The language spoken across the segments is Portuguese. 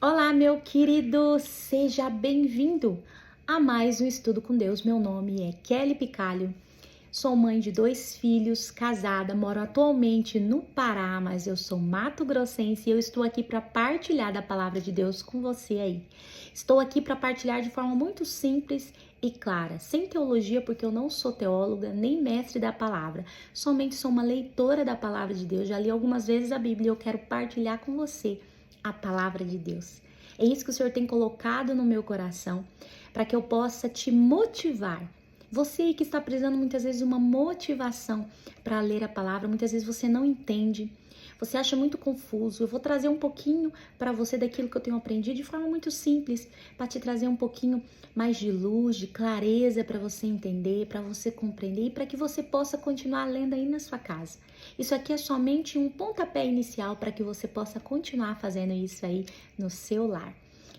Olá, meu querido, seja bem-vindo a mais um Estudo com Deus. Meu nome é Kelly Picalho, sou mãe de 2 filhos, casada, moro atualmente no Pará, mas eu sou mato-grossense e eu estou aqui para partilhar da palavra de Deus com você aí. Estou aqui para partilhar de forma muito simples e clara, sem teologia, porque eu não sou teóloga nem mestre da palavra, somente sou uma leitora da palavra de Deus, já li algumas vezes a Bíblia e eu quero partilhar com você a palavra de Deus. É isso que o Senhor tem colocado no meu coração, para que eu possa te motivar. Você aí que está precisando muitas vezes de uma motivação para ler a palavra, muitas vezes você não entende, você acha muito confuso. Eu vou trazer um pouquinho para você daquilo que eu tenho aprendido de forma muito simples, para te trazer um pouquinho mais de luz, de clareza para você entender, para você compreender e para que você possa continuar lendo aí na sua casa. Isso aqui é somente um pontapé inicial para que você possa continuar fazendo isso aí no seu lar.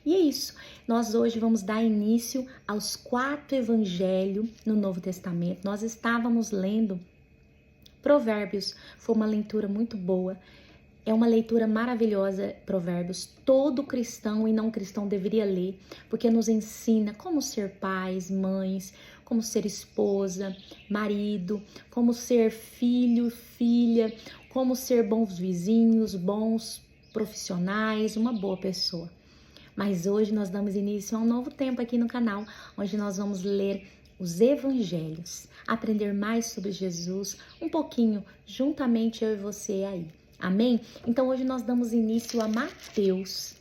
E é isso, nós hoje vamos dar início aos 4 evangelhos no Novo Testamento. Nós estávamos lendo Provérbios, foi uma leitura muito boa. É uma leitura maravilhosa, Provérbios. Todo cristão e não cristão deveria ler, porque nos ensina como ser pais, mães, como ser esposa, marido, como ser filho, filha, como ser bons vizinhos, bons profissionais, uma boa pessoa. Mas hoje nós damos início a um novo tempo aqui no canal, onde nós vamos ler os evangelhos, aprender mais sobre Jesus, um pouquinho, juntamente eu e você aí. Amém? Então hoje nós damos início a Mateus,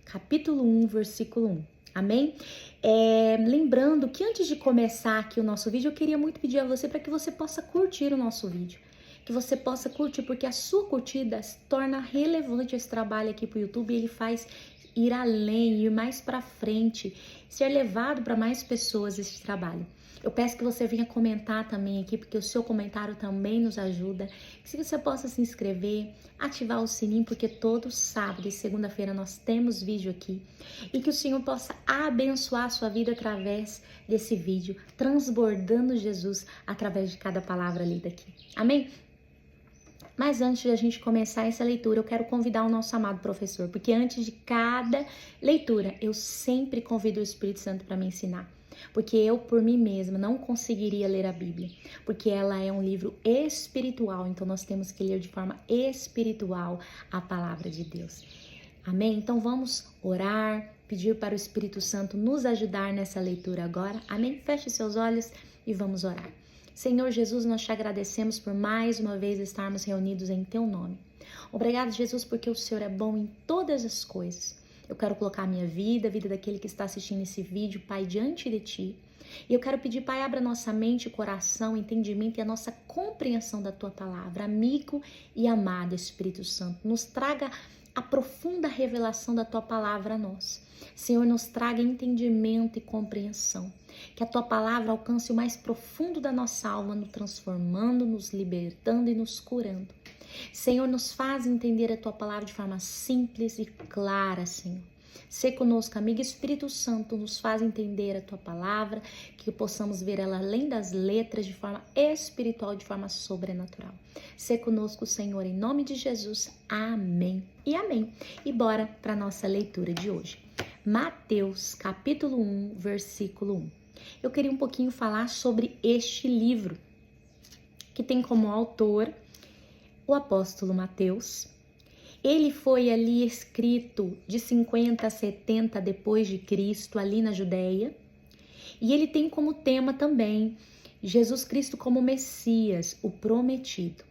capítulo 1, versículo 1. Amém? Lembrando que antes de começar aqui o nosso vídeo, eu queria muito pedir a você para que você possa curtir o nosso vídeo. Que você possa curtir, porque a sua curtida torna relevante esse trabalho aqui para o YouTube e ele faz ir além, ir mais para frente, ser levado para mais pessoas esse trabalho. Eu peço que você venha comentar também aqui, porque o seu comentário também nos ajuda. Que se você possa se inscrever, ativar o sininho, porque todo sábado e segunda-feira nós temos vídeo aqui. E que o Senhor possa abençoar a sua vida através desse vídeo, transbordando Jesus através de cada palavra lida aqui. Amém? Mas antes de a gente começar essa leitura, eu quero convidar o nosso amado professor, porque antes de cada leitura, eu sempre convido o Espírito Santo para me ensinar. Porque eu, por mim mesma, não conseguiria ler a Bíblia, porque ela é um livro espiritual, então nós temos que ler de forma espiritual a palavra de Deus. Amém? Então vamos orar, pedir para o Espírito Santo nos ajudar nessa leitura agora. Amém? Feche seus olhos e vamos orar. Senhor Jesus, nós te agradecemos por mais uma vez estarmos reunidos em teu nome. Obrigado, Jesus, porque o Senhor é bom em todas as coisas. Eu quero colocar a minha vida, a vida daquele que está assistindo esse vídeo, Pai, diante de ti. E eu quero pedir, Pai, abra nossa mente, coração, entendimento e a nossa compreensão da tua palavra. Amigo e amado Espírito Santo, nos traga a profunda revelação da tua palavra a nós. Senhor, nos traga entendimento e compreensão. Que a tua palavra alcance o mais profundo da nossa alma, nos transformando, nos libertando e nos curando. Senhor, nos faz entender a tua palavra de forma simples e clara, Senhor. Sê conosco, amigo Espírito Santo, nos faz entender a tua palavra, que possamos ver ela além das letras, de forma espiritual, de forma sobrenatural. Sê conosco, Senhor, em nome de Jesus. Amém e amém. E bora para a nossa leitura de hoje. Mateus, capítulo 1, versículo 1. Eu queria um pouquinho falar sobre este livro, que tem como autor o apóstolo Mateus. Ele foi ali escrito de 50 a 70 depois de Cristo, ali na Judéia. E ele tem como tema também Jesus Cristo como Messias, o prometido.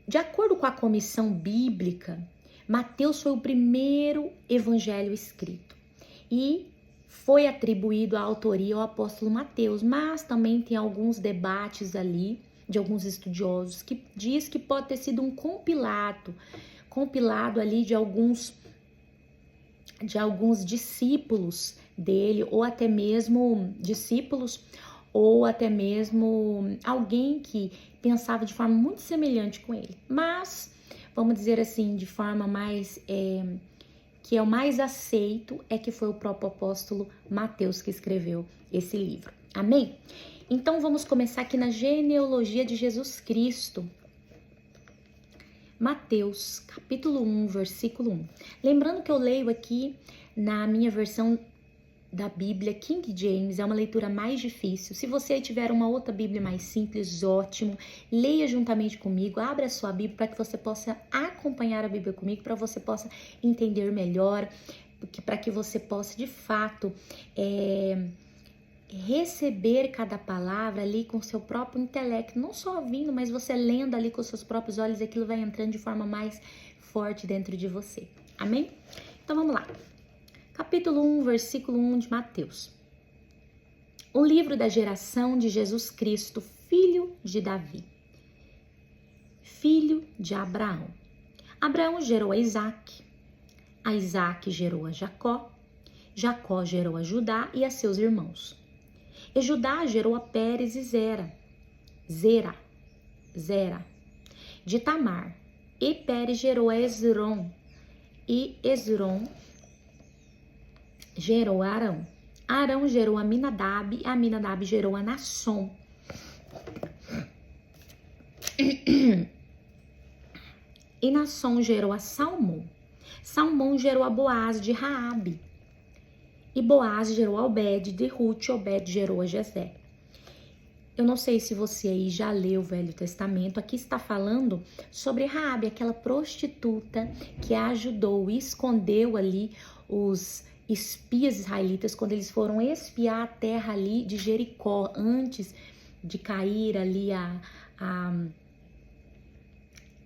De acordo com a comissão bíblica, Mateus foi o primeiro evangelho escrito. E foi atribuído a autoria ao apóstolo Mateus, mas também tem alguns debates ali de alguns estudiosos que diz que pode ter sido um compilado ali de alguns discípulos dele, ou até mesmo discípulos, ou até mesmo alguém que pensava de forma muito semelhante com ele. Mas, vamos dizer assim, de forma mais que é o mais aceito, é que foi o próprio apóstolo Mateus que escreveu esse livro. Amém? Então vamos começar aqui na genealogia de Jesus Cristo. Mateus, capítulo 1, versículo 1. Lembrando que eu leio aqui na minha versão da Bíblia, King James, é uma leitura mais difícil. Se você tiver uma outra Bíblia mais simples, ótimo. Leia juntamente comigo, abra a sua Bíblia para que você possa acompanhar a Bíblia comigo, para que você possa entender melhor, para que você possa, de fato, receber cada palavra ali com seu próprio intelecto, não só ouvindo, mas você lendo ali com seus próprios olhos, aquilo vai entrando de forma mais forte dentro de você. Amém? Então vamos lá. Capítulo 1, versículo 1 de Mateus. O livro da geração de Jesus Cristo, filho de Davi, filho de Abraão. Abraão gerou a Isaque gerou a Jacó, Jacó gerou a Judá e a seus irmãos. E Judá gerou a Pérez e Zera, de Tamar. E Pérez gerou a Esrom, e Esrom gerou a Arão. Arão gerou a Aminadab, e Aminadab gerou a Nasson. E Nasson gerou a Salmão. Salmão gerou a Boaz de Raabe. E Boaz gerou a Obed de Ruth, e Obed gerou a Jessé. Eu não sei se você aí já leu o Velho Testamento. Aqui está falando sobre Raabe, aquela prostituta que ajudou e escondeu ali os espias israelitas quando eles foram espiar a terra ali de Jericó, antes de cair ali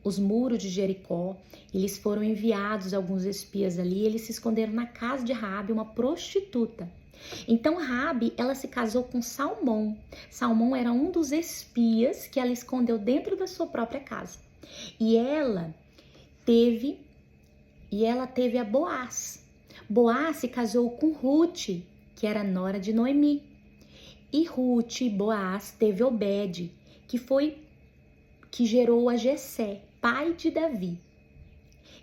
os muros de Jericó. Eles foram enviados, alguns espias ali, eles se esconderam na casa de Raabe, uma prostituta. Então Raabe, ela se casou com Salmão. Salmão era um dos espias que ela escondeu dentro da sua própria casa. E ela teve a Boaz. Boaz se casou com Ruth, que era nora de Noemi. E Ruth e Boaz teve Obed, que gerou a Jessé, pai de Davi.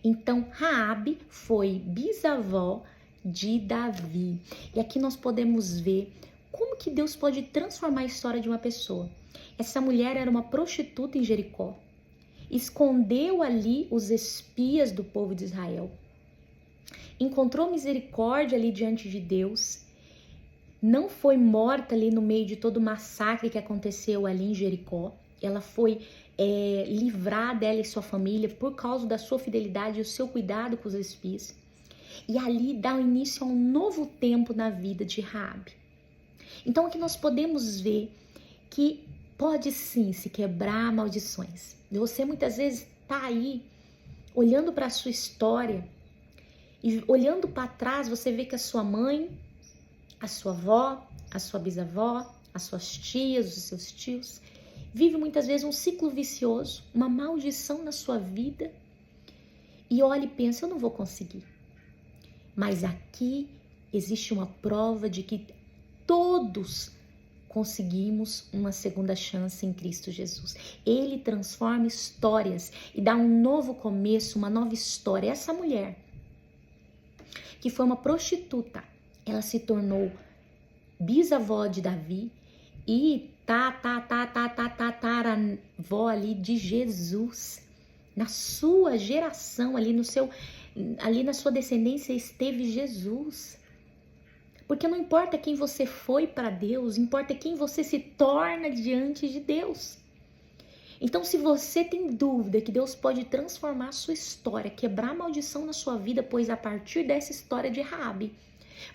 Então Raabe foi bisavó de Davi. E aqui nós podemos ver como que Deus pode transformar a história de uma pessoa. Essa mulher era uma prostituta em Jericó, escondeu ali os espias do povo de Israel, encontrou misericórdia ali diante de Deus, não foi morta ali no meio de todo o massacre que aconteceu ali em Jericó. Ela foi livrada, ela e sua família, por causa da sua fidelidade e o seu cuidado com os espias. E ali dá início a um novo tempo na vida de Raabe. Então aqui nós podemos ver que pode sim se quebrar maldições. Você muitas vezes está aí olhando para a sua história e olhando para trás, você vê que a sua mãe, a sua avó, a sua bisavó, as suas tias, os seus tios, vive muitas vezes um ciclo vicioso, uma maldição na sua vida, e olha e pensa, eu não vou conseguir. Mas aqui existe uma prova de que todos conseguimos uma segunda chance em Cristo Jesus. Ele transforma histórias e dá um novo começo, uma nova história. Essa mulher, que foi uma prostituta, ela se tornou bisavó de Davi e tataravó ali de Jesus. Na sua geração, ali na sua descendência esteve Jesus. Porque não importa quem você foi para Deus, importa quem você se torna diante de Deus. Então, se você tem dúvida que Deus pode transformar a sua história, quebrar a maldição na sua vida, pois a partir dessa história de Raabe,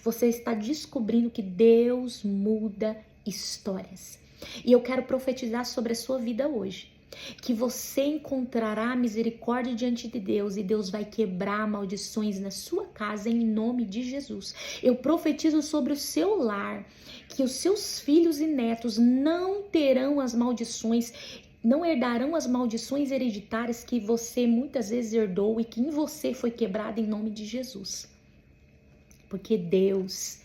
você está descobrindo que Deus muda histórias. E eu quero profetizar sobre a sua vida hoje, que você encontrará misericórdia diante de Deus e Deus vai quebrar maldições na sua casa em nome de Jesus. Eu profetizo sobre o seu lar, que os seus filhos e netos não terão as maldições, não herdarão as maldições hereditárias que você muitas vezes herdou e que em você foi quebrada em nome de Jesus. Porque Deus,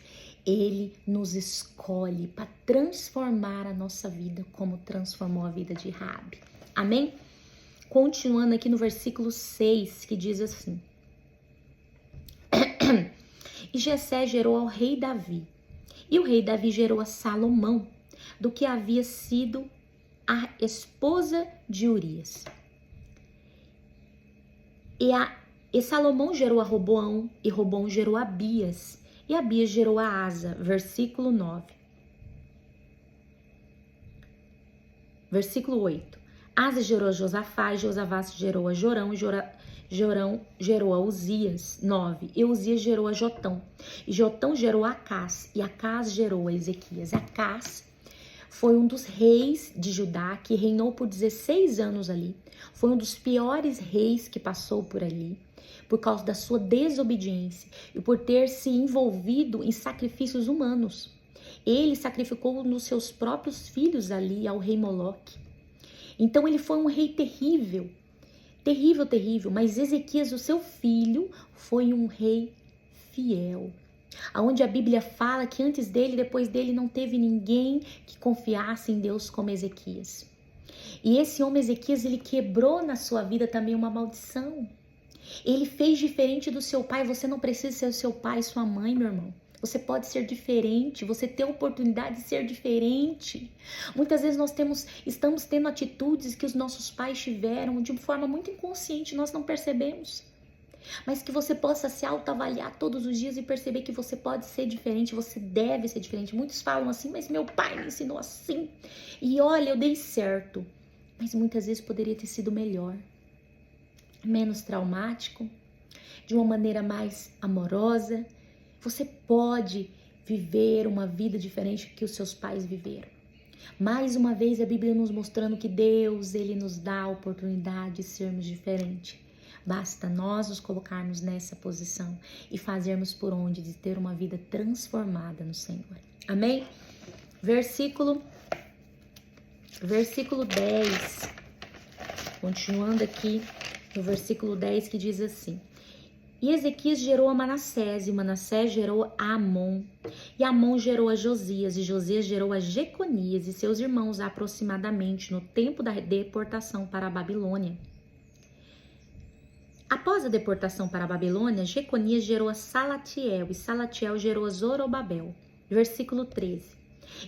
Ele nos escolhe para transformar a nossa vida como transformou a vida de Raabe. Amém? Continuando aqui no versículo 6, que diz assim: E Jessé gerou ao rei Davi, e o rei Davi gerou a Salomão, do que havia sido a esposa de Urias. E Salomão gerou a Roboão, e Roboão gerou a Abias, e Abias gerou a Asa. Versículo 9. Versículo 8. Asa gerou a Josafá, e Josafá gerou a Jorão, e Jorão gerou a Uzias. 9. E Uzias gerou a Jotão, e Jotão gerou a Acás, e Acás gerou a Ezequias. Acás foi um dos reis de Judá que reinou por 16 anos ali. Foi um dos piores reis que passou por ali, por causa da sua desobediência e por ter se envolvido em sacrifícios humanos. Ele sacrificou um dos seus próprios filhos ali ao rei Moloque. Então ele foi um rei terrível, terrível, terrível. Mas Ezequias, o seu filho, foi um rei fiel. Onde a Bíblia fala que antes dele, depois dele, não teve ninguém que confiasse em Deus como Ezequias. E esse homem Ezequias, ele quebrou na sua vida também uma maldição. Ele fez diferente do seu pai. Você não precisa ser o seu pai e sua mãe, meu irmão. Você pode ser diferente, você tem a oportunidade de ser diferente. Muitas vezes nós estamos tendo atitudes que os nossos pais tiveram de forma muito inconsciente, nós não percebemos. Mas que você possa se autoavaliar todos os dias e perceber que você pode ser diferente, você deve ser diferente. Muitos falam assim, mas meu pai me ensinou assim. E olha, eu dei certo. Mas muitas vezes poderia ter sido melhor. Menos traumático, de uma maneira mais amorosa. Você pode viver uma vida diferente que os seus pais viveram. Mais uma vez a Bíblia nos mostrando que Deus, Ele nos dá a oportunidade de sermos diferentes. Basta nós nos colocarmos nessa posição e fazermos por onde de ter uma vida transformada no Senhor. Amém? Versículo 10. Continuando aqui no versículo 10 que diz assim: E Ezequias gerou a Manassés, e Manassés gerou a Amon, e Amon gerou a Josias, e Josias gerou a Jeconias e seus irmãos aproximadamente no tempo da deportação para a Babilônia. Após a deportação para a Babilônia, Jeconias gerou a Salatiel, e Salatiel gerou a Zorobabel. Versículo 13.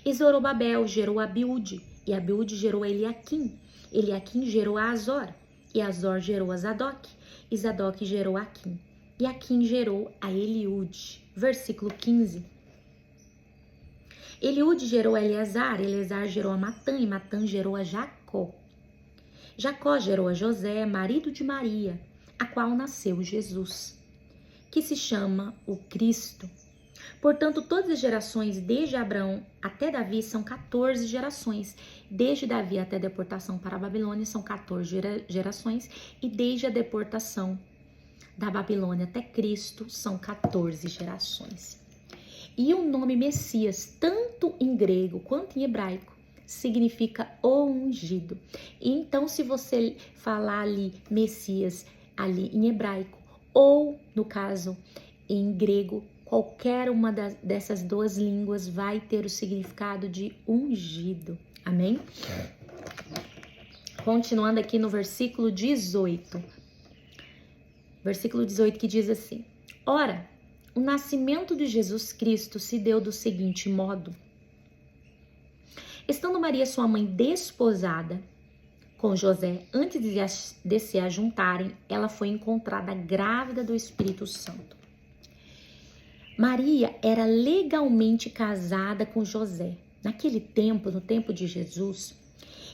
E Zorobabel gerou a Abiúde, e Abiúde gerou a Eliaquim. Eliaquim gerou a Azor, e Azor gerou a Zadok, e Zadok gerou a Aquim. E Aquim gerou a Eliúde. Versículo 15. Eliúde gerou a Eleazar, Eleazar gerou a Matã, e Matã gerou a Jacó. Jacó gerou a José, marido de Maria, a qual nasceu Jesus, que se chama o Cristo. Portanto, todas as gerações, desde Abraão até Davi, são 14 gerações. Desde Davi até a deportação para a Babilônia, são 14 gerações. E desde a deportação da Babilônia até Cristo, são 14 gerações. E o nome Messias, tanto em grego quanto em hebraico, significa o ungido. Então, se você falar ali Messias, ali em hebraico, ou no caso em grego, qualquer uma dessas duas línguas vai ter o significado de ungido. Amém? Continuando aqui no versículo 18. Versículo 18 que diz assim: Ora, o nascimento de Jesus Cristo se deu do seguinte modo: estando Maria, sua mãe, desposada com José, antes de se ajuntarem, ela foi encontrada grávida do Espírito Santo. Maria era legalmente casada com José. Naquele tempo, no tempo de Jesus,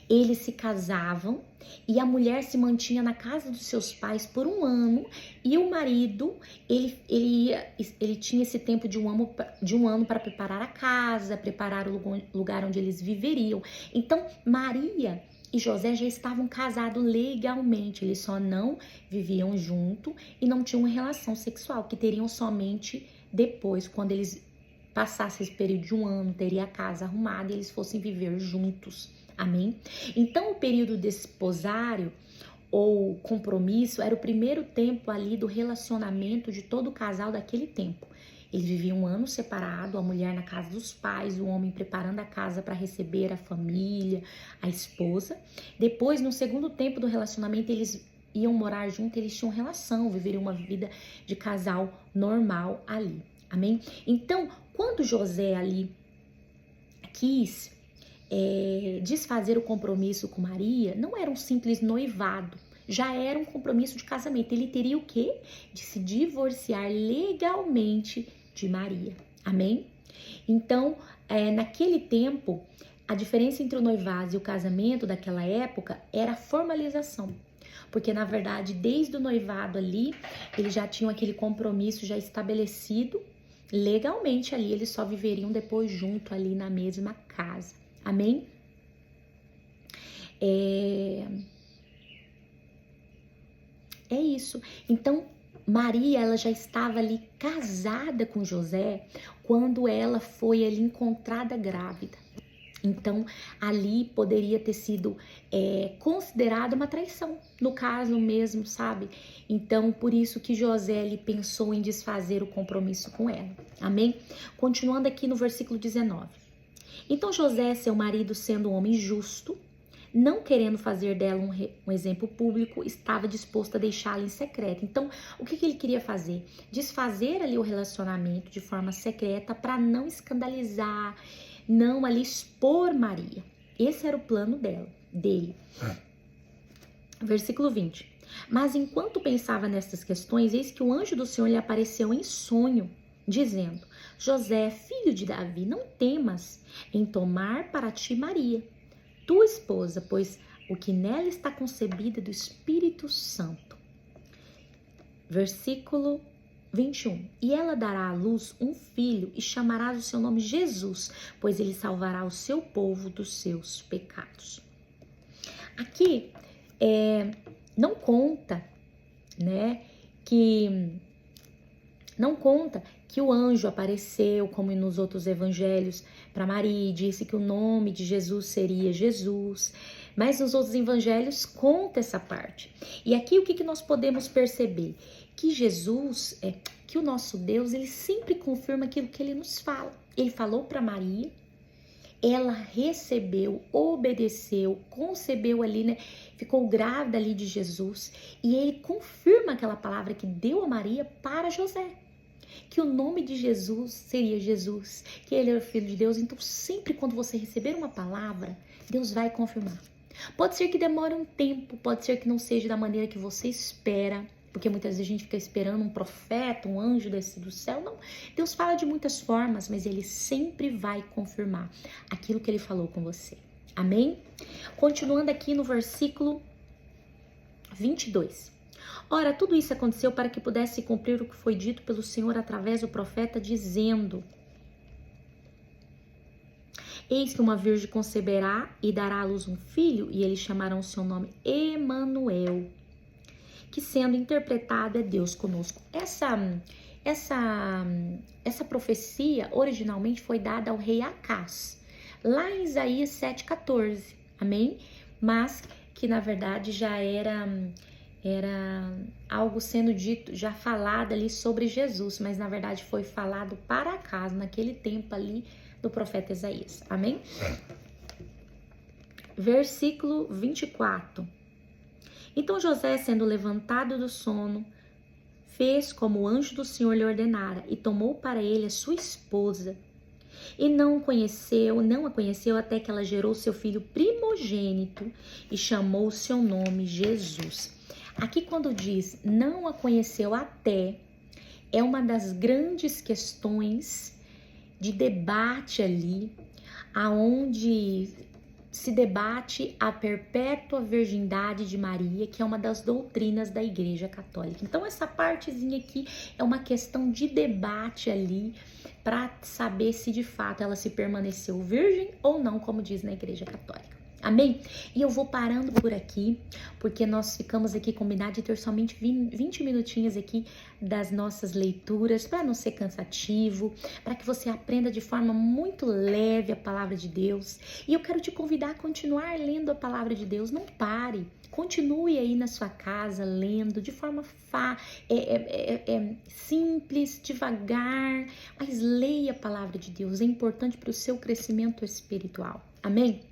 eles se casavam e a mulher se mantinha na casa dos seus pais por 1 ano, e o marido, ele tinha esse tempo de um ano para preparar a casa, preparar o lugar onde eles viveriam. Então, Maria e José já estavam casados legalmente, eles só não viviam junto e não tinham relação sexual, que teriam somente depois, quando eles passassem esse período de 1 ano, teria a casa arrumada e eles fossem viver juntos. Amém? Então, o período desposário ou compromisso era o primeiro tempo ali do relacionamento de todo o casal daquele tempo. Eles viviam 1 ano separado, a mulher na casa dos pais, o homem preparando a casa para receber a família, a esposa. Depois, no segundo tempo do relacionamento, eles iam morar juntos, eles tinham relação, viveriam uma vida de casal normal ali. Amém? Então, quando José ali quis desfazer o compromisso com Maria, não era um simples noivado, já era um compromisso de casamento. Ele teria o quê? De se divorciar legalmente de Maria. Amém? Então, naquele tempo, a diferença entre o noivado e o casamento daquela época era a formalização. Porque, na verdade, desde o noivado ali, eles já tinham aquele compromisso já estabelecido. Legalmente ali, eles só viveriam depois junto ali na mesma casa. Amém? É isso. Então, Maria, ela já estava ali casada com José quando ela foi ali encontrada grávida. Então, ali poderia ter sido considerada uma traição, no caso mesmo, sabe? Então, por isso que José ele pensou em desfazer o compromisso com ela. Amém? Continuando aqui no versículo 19. Então, José, seu marido, sendo um homem justo, não querendo fazer dela um exemplo público, estava disposto a deixá-la em secreto. Então, o que ele queria fazer? Desfazer ali o relacionamento de forma secreta para não escandalizar, não ali expor Maria. Esse era o plano dele. Versículo 20. Mas enquanto pensava nessas questões, eis que o anjo do Senhor lhe apareceu em sonho, dizendo: José, filho de Davi, não temas em tomar para ti Maria, tua esposa, pois o que nela está concebido é do Espírito Santo. Versículo 21. E ela dará à luz um filho e chamarás o seu nome Jesus, pois ele salvará o seu povo dos seus pecados. Aqui não conta, né, que o anjo apareceu, como nos outros evangelhos, para Maria e disse que o nome de Jesus seria Jesus. Mas nos outros evangelhos conta essa parte. E aqui o que nós podemos perceber? Que Jesus, que o nosso Deus, ele sempre confirma aquilo que ele nos fala. Ele falou para Maria, ela recebeu, obedeceu, concebeu ali, né? Ficou grávida ali de Jesus. E ele confirma aquela palavra que deu a Maria para José. Que o nome de Jesus seria Jesus, que ele era o Filho de Deus. Então, sempre quando você receber uma palavra, Deus vai confirmar. Pode ser que demore um tempo, pode ser que não seja da maneira que você espera, porque muitas vezes a gente fica esperando um profeta, um anjo descer do céu. Não, Deus fala de muitas formas, mas ele sempre vai confirmar aquilo que ele falou com você. Amém? Continuando aqui no versículo 22. Ora, tudo isso aconteceu para que pudesse cumprir o que foi dito pelo Senhor através do profeta, dizendo: Eis que uma virgem conceberá e dará à luz um filho, e eles chamarão o seu nome Emanuel, que sendo interpretado é Deus conosco. Essa profecia originalmente foi dada ao rei Acás, lá em Isaías 7,14, amém? Mas que na verdade já era algo sendo dito, já falado ali sobre Jesus, mas na verdade foi falado para Acás, naquele tempo ali do profeta Isaías, amém? Versículo 24. Então José, sendo levantado do sono, fez como o anjo do Senhor lhe ordenara, e tomou para ele a sua esposa, e não a conheceu até que ela gerou seu filho primogênito, e chamou o seu nome Jesus. Aqui quando diz não a conheceu até, é uma das grandes questões de debate ali, aonde se debate a perpétua virgindade de Maria, que é uma das doutrinas da Igreja Católica. Então essa partezinha aqui é uma questão de debate ali, para saber se de fato ela se permaneceu virgem ou não, como diz na Igreja Católica. Amém? E eu vou parando por aqui, porque nós ficamos aqui combinados de ter somente 20 minutinhos aqui das nossas leituras, para não ser cansativo, para que você aprenda de forma muito leve a palavra de Deus. E eu quero te convidar a continuar lendo a palavra de Deus, não pare. Continue aí na sua casa lendo de forma simples, devagar, mas leia a palavra de Deus, é importante para o seu crescimento espiritual. Amém?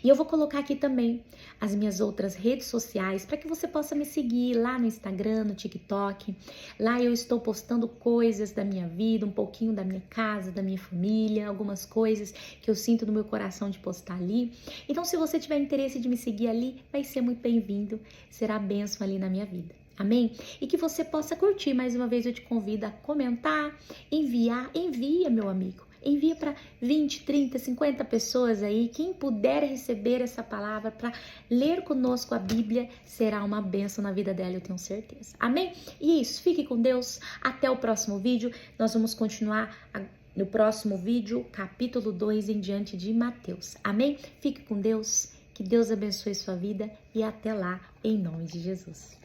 E eu vou colocar aqui também as minhas outras redes sociais para que você possa me seguir lá no Instagram, no TikTok. Lá eu estou postando coisas da minha vida, um pouquinho da minha casa, da minha família, algumas coisas que eu sinto no meu coração de postar ali. Então, se você tiver interesse de me seguir ali, vai ser muito bem-vindo, será bênção ali na minha vida. Amém? E que você possa curtir. Mais uma vez eu te convido a comentar, envia, meu amigo. Envia para 20, 30, 50 pessoas aí. Quem puder receber essa palavra para ler conosco a Bíblia, será uma bênção na vida dela, eu tenho certeza. Amém? E isso, fique com Deus. Até o próximo vídeo. Nós vamos continuar no próximo vídeo, capítulo 2 em diante de Mateus. Amém? Fique com Deus. Que Deus abençoe sua vida e até lá, em nome de Jesus.